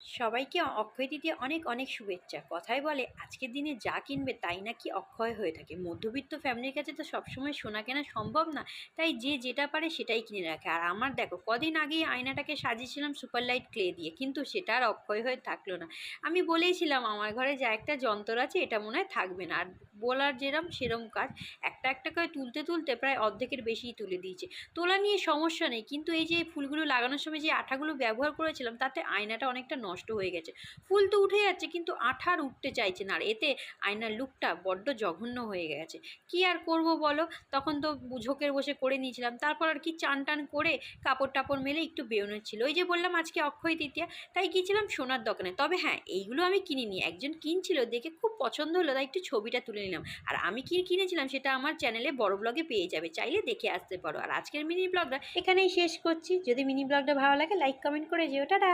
সবাইকে অক্ষয় তৃতীয়া অনেক অনেক শুভেচ্ছা। কথায় বলে আজকের দিনে যা কিনবে তাই নাকি অক্ষয় হয়ে থাকে। মধ্যবিত্ত ফ্যামিলির কাছে তো সবসময় সোনা কেনা সম্ভব না, তাই যে যেটা পারে সেটাই কিনে রাখে। আর আমার দেখো, কদিন আগেই আয়নাটাকে সাজিয়েছিলাম সুপার লাইট ক্লে দিয়ে, কিন্তু সেটা আর অক্ষয় হয়ে থাকলো না। আমি বলেইছিলাম আমার ঘরে যা একটা যন্ত্র আছে এটা মনে হয় থাকবে না। আর বলার যেরম সেরম কাজ, একটা একটা করে তুলতে তুলতে প্রায় অর্ধেকের বেশিই তুলে দিয়েছে। তোলা নিয়ে সমস্যা নেই, কিন্তু এই যে ফুলগুলো লাগানোর সময় যে আঠাগুলো ব্যবহার করেছিলাম তাতে আয়নাটা অনেকটা নষ্ট হয়ে গেছে। ফুল তো উঠে যাচ্ছে কিন্তু আঠা আর উঠতে চাইছে না, আর এতে আয়নার লুকটা বড্ড জঘন্য হয়ে গেছে। কি আর করব বলো, তখন তো ঝোঁকের বসে করে নিয়েছিলাম। তারপর আর কি চান টান করে কাপড় টাপড় মেলে একটু বেরোনোর ছিল। ওই যে বললাম আজকে অক্ষয় তৃতীয়া, তাই গিয়েছিলাম সোনার দোকানে। তবে হ্যাঁ, এইগুলো আমি কিনিনি, একজন কিনছিল দেখে খুব পছন্দ হলো, তাই একটু ছবিটা তুলে নিলাম। আর আমি কি কিনেছিলাম সেটা আমার চ্যানেলে বড় ব্লগে পেয়ে যাবে, চাইলে দেখে আসতে পারো। আর আজকের মিনি ব্লগটা এখানেই শেষ করছি। যদি মিনি ব্লগটা ভালো লাগে লাইক কমেন্ট করে যেও। টাটা।